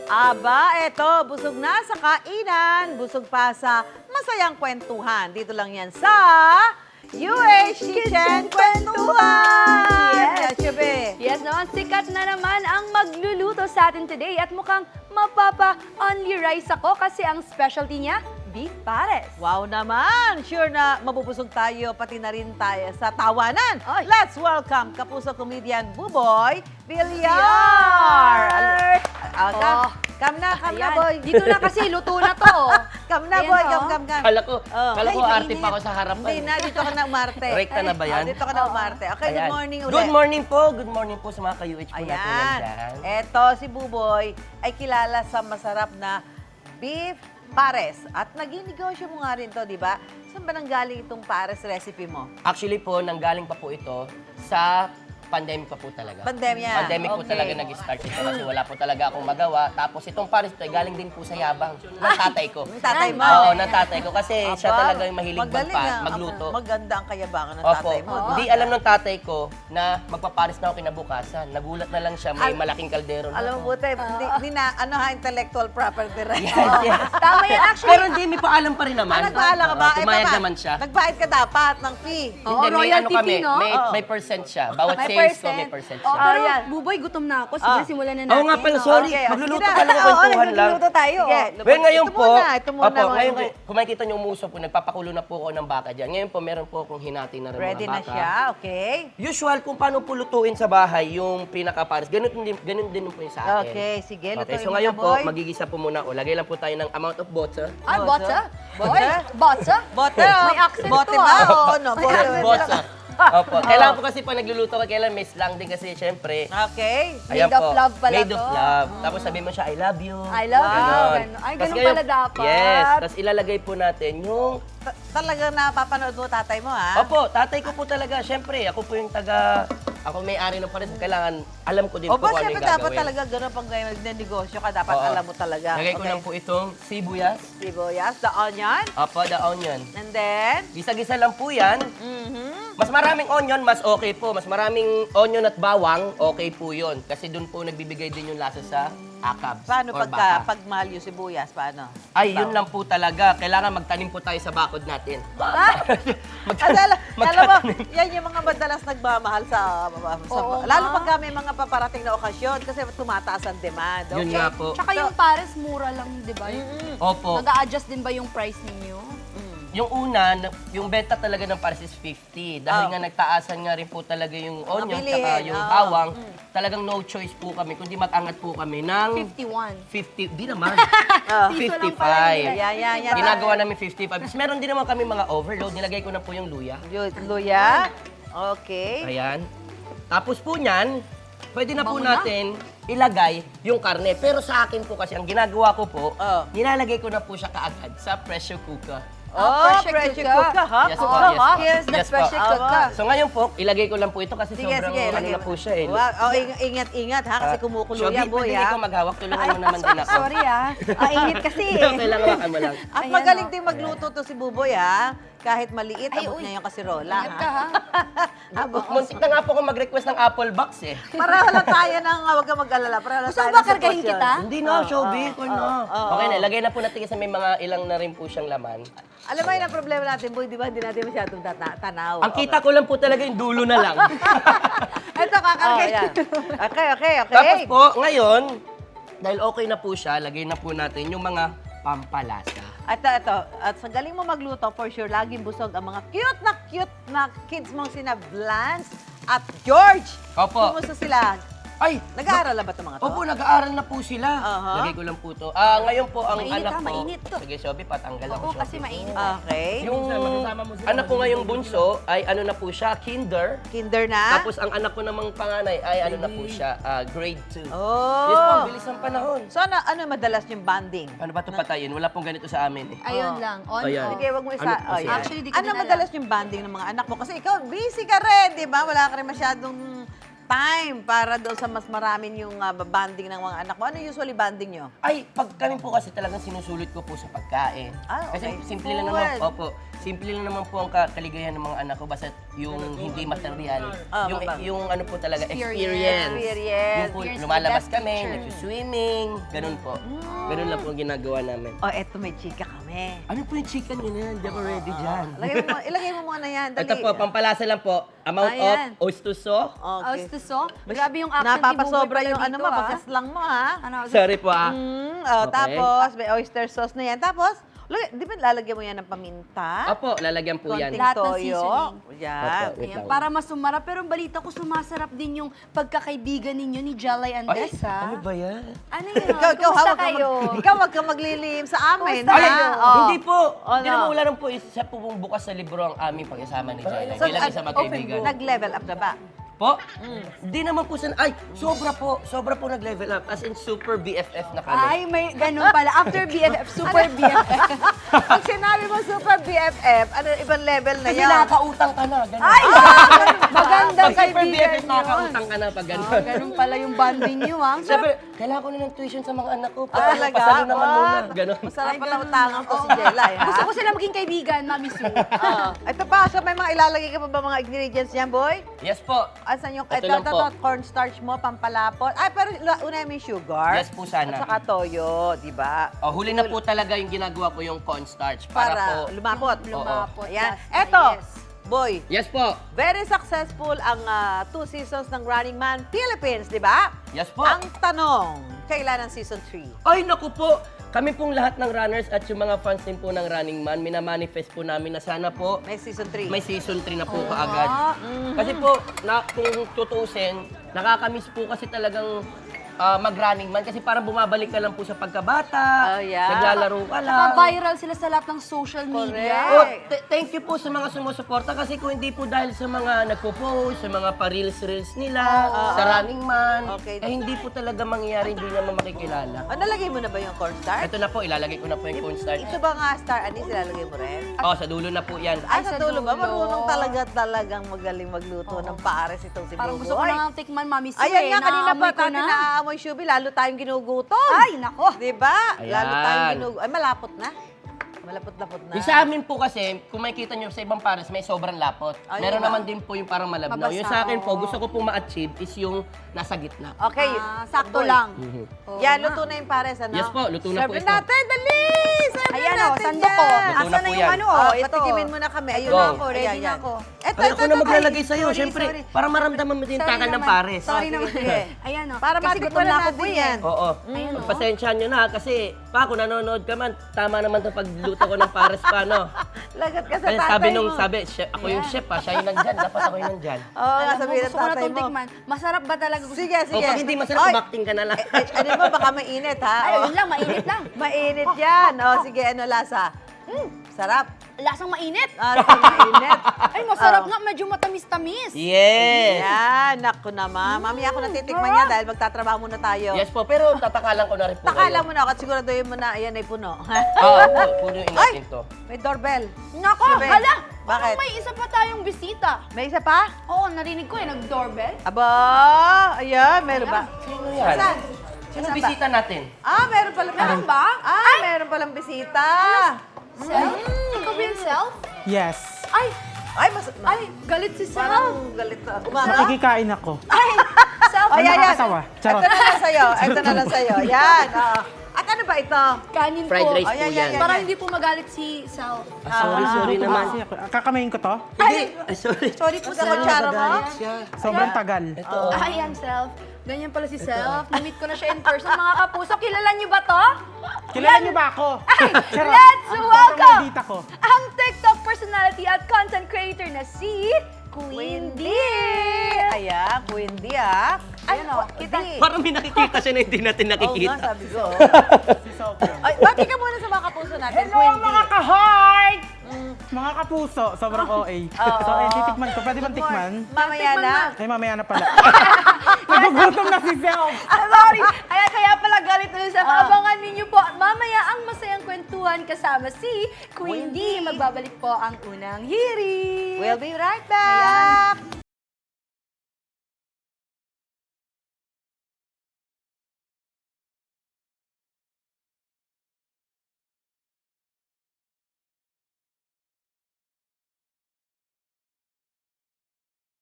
Aba, eto, busog na sa kainan, busog pa sa masayang kwentuhan. Dito lang yan sa UH Kitchen Kwentuhan! Yes, Chube. Yes naman, sikat na naman ang magluluto sa atin today at mukhang mapapa-only rice ako kasi ang specialty niya, beef pares. Wow naman! Sure na mabubusog tayo, pati na rin tayo sa tawanan. Ay. Let's welcome kapuso comedian Buboy Villar! Come na, Ayan. boy. Dito na kasi, luto na to. Come na, Ayan, boy. oh. Come. Kala ko Ay, arte mainit. pa ako sa harapan. Hindi na, dito ka na umarte. Rekta na ba yan? Dito ka na umarte. Okay, good Ayan. morning ulit. Good morning po. Good morning po sa mga ka-UH po natin Ayan. nandyan. Eto, si Buboy ay kilala sa masarap na beef pares. At naging negosyo mo nga rin to, di ba? Saan ba nanggaling itong pares recipe mo? Actually po, nanggaling pa po ito sa pandemic pa po talaga. Pandemya. Pandemic po Okay. talaga nag-start ito kasi wala po talaga akong magawa. Tapos itong pares ito, galing din po sa yabang ng tatay ko. Ng tatay mo? Oo, ng tatay ko. Kasi siya Aba, talaga yung mahilig magaling magluto. Maganda ang kayabangan ng Opo. tatay mo. Hindi alam ng tatay ko na magpapares na ako kinabukasan. Nagulat na lang siya, may malaking kaldero na. Alam mo, buti, hindi na, intellectual property right? Yes. Tama yan, actually. Pero hindi, may paalam pa rin naman. Nagpaalam ka ba? Oo, pumayag naman siya. Nagbayad ka dapat ng fee. Oo, Hindi, may royalty fee, no? Oo. may percent siya. Bawat May sales ko, percent. may percent Oh, siya. pero, Ayan. Buboy, gutom na ako. Sige, simulan na natin. Oo nga pala, sorry. Okay, Magluluto sige na. ka lang, Oo, kwentuhan lang. Nagluluto tayo. Sige. Well, ngayon po, Ito muna. opo, ngayon, kung makikita niyo umuso po, nagpapakulo na po ako ng baka dyan. Ngayon po, meron po akong hinati na rin Ready mga na baka. siya, okay? Usual, kung paano po lutuin sa bahay yung pinaka-pares, ganun din po yung sa akin. Okay, sige. Okay, Lutuin so mo ngayon na, po, boy. magigisa po muna ako. Lagay lang po tayo ng amount of butter. Ay, botsa? Botsa? Botsa? Bote, May accent bote to, ba? ah. Oo, no. Bote. Butter. Opo. Kailangan po kasi pag nagluluto ka, kailangan may slang din kasi syempre. Okay. Ayan Made of po, love pala made to. of love. Tapos sabihin mo siya, I love you. I love you. Ganon. Ganon. Ay, Tas ganun ngayon- pala dapat. Yes. Tapos ilalagay po natin yung... Talagang napapanood mo tatay mo, ha? Opo, tatay ko po talaga. Syempre, ako po yung ako may-ari ng pares. Kailangan, alam ko din O po ba, kung ano siyempre yung dapat gagawin. talaga gano'n pag negosyo ka, dapat Oo. alam mo talaga. Lagay ko lang po itong sibuyas. Sibuyas, the onion, Opo, the onion. and then, Gisa-gisa lang po yan. Mas maraming onion, mas okay po. Mas maraming onion at bawang, okay po yun. Kasi doon po nagbibigay din yung lasa sa akab. paano or baka. pag mahal yung sibuyas, paano? Ay, yun lang po talaga. Kailangan magtanim po tayo sa bakod natin. Alam mo, yan yung mga madalas nagmamahal sa Oo nga. lalo pag may mga paparating na okasyon kasi tumataas ang demand. Yun Okay? nga po. Tsaka yung pares, mura lang, di ba? Opo. Nag-a-adjust din ba yung price ninyo? Yung una, yung benta talaga ng pares is 50. Dahil Oh. nga nagtaasan nga rin po talaga yung onion bilihin, tsaka yung oh. bawang. Talagang no choice po kami, kundi mag-angat po kami ng 51. 50. Di naman. Piso lang 55. pala nila. Yan. Ginagawa namin 55. Tapos meron din naman kami mga overload. Nilagay ko na po yung luya. Luya. Okay. Ayan. Tapos po niyan, pwede na po Bango na. natin ilagay yung karne. Pero sa akin po kasi, ang ginagawa ko po, Oh. nilalagay ko na po siya kaagad sa pressure cooker. Pressure cooker, ha? Yes po, Oo, yes ha? po. Here's the Yes po. pressure cooker. So ngayon po, ilagay ko lang po ito kasi Sige, sobrang sige. ano na po siya eh. Wow. Oh, ingat, ha? Kasi kumukulo Shobi, yan, boy, pwede ha? ko maghawak. Tulungan mo naman din ako. Sorry ang init kasi. Kailangan wakan mo lang. At Ayan, magaling oh. din magluto to si Buboy, ha? Kahit maliit, Ay, abot uy. niya yung kasirola, Ingat ka, ha? ha? Muntik na nga po akong mag-request ng apple box eh. Pareho lang tayo ng, huwag kang mag-alala. Pareho lang Gusto tayo mo ba ng kargahin sitwasyon. kita? Hindi na, Shobi. Okay na, lagay na po natin kasi may mga ilang na rin po siyang laman. Alam mo yun ang problema natin, boy, di ba? Hindi natin masyadong tanaw. Ang kita ko lang po talaga yung dulo na lang. Ito, kakargahin. Okay. Tapos po, ngayon, dahil okay na po siya, lagay na po natin yung mga pampalasa. Ito. At sa galing mo magluto, for sure, laging busog ang mga cute na kids mong sina Vlance at George. Opo. Kumusta sila? Ay! Nag-aaral na ba itong mga to? Opo, nag-aaral na po sila. Aha. Lagay ko lang po to. Ngayon po, ang Mainit anak ha, ko... mainit to. Sige, Shobi, patanggal ako, Oo, Shobi. kasi mainit. Okay. Yung anak ko ngayong bunso ay ano na po siya, kinder. Kinder na? Tapos ang anak ko namang panganay ay ano na po siya, grade 2. Oh. Yes po, ang bilis ng panahon. So, ano madalas yung banding? Ano ba ito patayin? Wala pong ganito sa amin eh. Ayun lang. On, Ayan. off. Sige, wag mo isa. Ano- Oh, sige. yan. Actually, di ko Ano din alam. madalas yung banding ng mga anak mo? Kasi ikaw, busy ka rin, di ba? Wala ka rin masyadong time para doon sa mas maraming yung banding ng mga anak mo. Ano usually banding nyo? Ay, pag kami po kasi talagang sinusulit ko po sa pagkain. Ah, okay. Kasi simple lang naman, simple lang naman po ang kaligayahan ng mga anak ko basta yung hindi material. Yung ano po talaga, experience. Yung po, Experience, lumalabas the best kami, teacher. nag-swimming, ganun po. Ganun lang po ang ginagawa namin. Oh, eto may chika kami. Ano po yung chicken yun yan? Hindi ako ready dyan. Ilagay mo muna yan. Dali. Ito po, pampalasa lang po. Amount Ayan. of oyster sauce. Okay. Gusto? Grabe yung accent ni Napapasobra Buboy yung pala ano dito, mo, pagkaslang mo ha. Ano? Sorry po ah. Okay. Tapos may oyster sauce na yan. Tapos, di ba lalagyan mo yan ng paminta? Opo, lalagyan po yan. Konting Lahat ng toyo. seasoning. Yan. Opo. Wait Ayan, lang. para mas sumarap. Pero balita ko sumasarap din yung pagkakaibigan ninyo ni Jalay Ay, Andes, ha? ano ba yan? Ano yun? Ikaw, Kumusta wag ka kayo? ikaw wag ka maglilihim sa amin. Kumusta ha? kayo? Oh. Hindi po. Hindi no. naman wala lang po. Isa po pong bukas sa libro ang aming pag-isama ni Jaya. So, Bilang isa magkaibigan. nag-level up na ba? Po? Hindi naman po ay, sobra po nag-level up. As in, super BFF na kami. Ay, may ganun pala. After BFF, super BFF. Pag sinabi mo super BFF, ano, ibang level na Kasi yan. nakakautang ka na, gano'n. Ay! Magandang Pag super kaibigan BFF, yun. nakakautang ka na pag gano'n. Ganun pala yung banding nyo, ha? Siyempre, kailangan ko na ng tuition sa mga anak ko. Talaga? Pasalo naman Wow. muna. Gano'n. Masarap Ay, pala ganun utangan na. ko si Jelay, ha? Gusto ko sila maging kaibigan, Mami Sue. Ito pa, so may mga ilalagay ka pa ba mga ingredients niyan, boy? Yes po. Asan yung, Ito lang po. cornstarch mo, pampalapot. Ay, pero una yung sugar. Yes po sana. At saka toyo, di ba? Oh, huli na po talaga yung ginagawa ko yung cornstarch para po. lumapot. Lumapot. Ayan. Last na, Eto, yes. boy, Yes po. very successful ang 2 seasons ng Running Man Philippines, di ba? Yes po. Ang tanong, kailan ang season 3? Ay, naku po! Kami pong lahat ng runners at yung mga fans din po ng Running Man, minamanifest po namin na sana po May season 3. may season 3 na po kaagad. Kasi po, kung tutusin, nakakamiss po kasi talagang mag-Running Man kasi parang bumabalik ka lang po sa pagkabata, Oh, yeah. naglalaro ka lang. Naka-viral sila sa lahat ng social media. Oh, thank you po sa mga sumusuporta kasi kung hindi po dahil sa mga nagpo-post, sa mga pa-reels-reels nila, sa Running Man, Okay. hindi po talaga mangyayari, hindi naman makikilala. Nalagay mo na ba yung cornstarch? Ito na po, ilalagay ko na po yung cornstarch. Ito ba nga star anise, ilalagay mo rin? Oh, sa dulo na po yan. Ay, sa sa dulo ba? dulo. Marunong talagang magaling magluto ng pares itong si Parang Buboy. gusto ko na nga tikman, Mami Sue. Ayan nga, kanina Naamoy pa ko natin naaamoy shubi, lalo tayong ginugutom. Ay, nako. Diba? Ayan. Lalo tayong ginugutom. Ay, malapot na. Malapot-lapot na. Yung sa amin po kasi, kung makikita nyo sa ibang pares, may sobrang lapot. Ay, Meron diba? naman din po yung parang malabnaw. Mabasa, Yung sa akin po, oo. gusto ko pong ma-achieve is yung nasa gitna. Okay. Sakto Boy. lang. Oo Yan, nga. luto na yung pares, ano? Yes po, luto na po Serve ito. natin, dali! Serve Ayan na o, natin sandok ko. yan. Luto Asan na na po yung yan. ano? Oh, Ito. patikimin muna kami. Ayun Go. na ako, ready na ako. Ito, Ay, ako na maglalagay sa'yo. sorry, Siyempre, sorry. para maramdaman mo din Sorry takan ng naman. pares. Sorry Oh, naman. sige, sige. Ayan o. Para Kasi matikman gutom na na ako, natin boy. yan. Oo. Ayun, oh. Pasensyahan nyo na kasi pa, kung nanonood ka man, tama naman itong pagluto ko ng pares pa, no? Lagat ka sa Kasi tatay sabi mo. chef, ako yung chef ha, siya yung nandyan, dapat ako yung nandyan. Oo, nga Alam mo, sabihin ng gusto ko na tatay itong mo. tikman. Masarap ba talaga? Gusto Sige, O sige. pag hindi masarap, Oy, bakting ka na lang. ano mo, baka mainit, ha? Ay, Oh. yun lang, mainit lang. Mainit yan. O, sige, ano lasa? Sarap. Lasang mainit. Mainit. Ay, masarap Oh. nga. Medyo matamis-tamis. Yes! Yan, naku naman. Mamaya ako natitikman niya dahil magtatrabaho muna tayo. Yes po, pero tatakalan ko na rin po Takala kayo. mo na ako at siguraduhin mo na ayan ay puno. Oo, puno yung Ay! inatin to. May doorbell. Nako, Sabi, hala. bakit? Parang may isa pa tayong bisita. May isa pa? Oo, narinig ko eh, nag-doorbell. Aba, ayan, meron ba? Sino yan? Saan? Sino bisita natin? Meron pala. Meron ba? Meron palang bisita. Self? Ikaw ba yung self? Yes. Ay, Ay, mas, ay, galit si self. parang galit na. Umaga? Nakikikain ako. Ay, self. Ay, yan. nakakasawa. Charot. Ito na lang sa'yo. Ito na lang sa'yo. Yan. At ano ba ito? Kanin Fried po. rice po Ayan, yan. yan. Para hindi po magalit si self. Sorry naman. Kasi ako, kakamayin ko to. Hindi, sorry. Sorry po, Sa self. kutsara mo? Sobrang tagal. Ito. Ay, ang self. Ganyan pala si self. Na-meet ko na siya in person. Mga kapuso, kilala niyo ba to? Kilala niyo ba ako? Charot. Let's Sobrang welcome maldita ko. ang TikTok personality at content creator na si Queen D. Ayan, Queen D, ah. Ayan o, kita. Parang may nakikita siya na hindi natin Oo nga, nakikita. sabi ko. Si Sophia. Ay, bati ka muna sa mga kapuso natin, Hello Queen D. mga ka-heart! Mga kapuso, sobrang OA. So, titikman ko. Pwede bang tikman? Mamaya na. Ay, mamaya na pala. Nagugutom na si Self. Sorry. Kaya pala galit na sa abangan ninyo po. Mamaya ang masayang kwentuhan kasama si Queen D. Magbabalik po ang unang hirit. We'll be right back.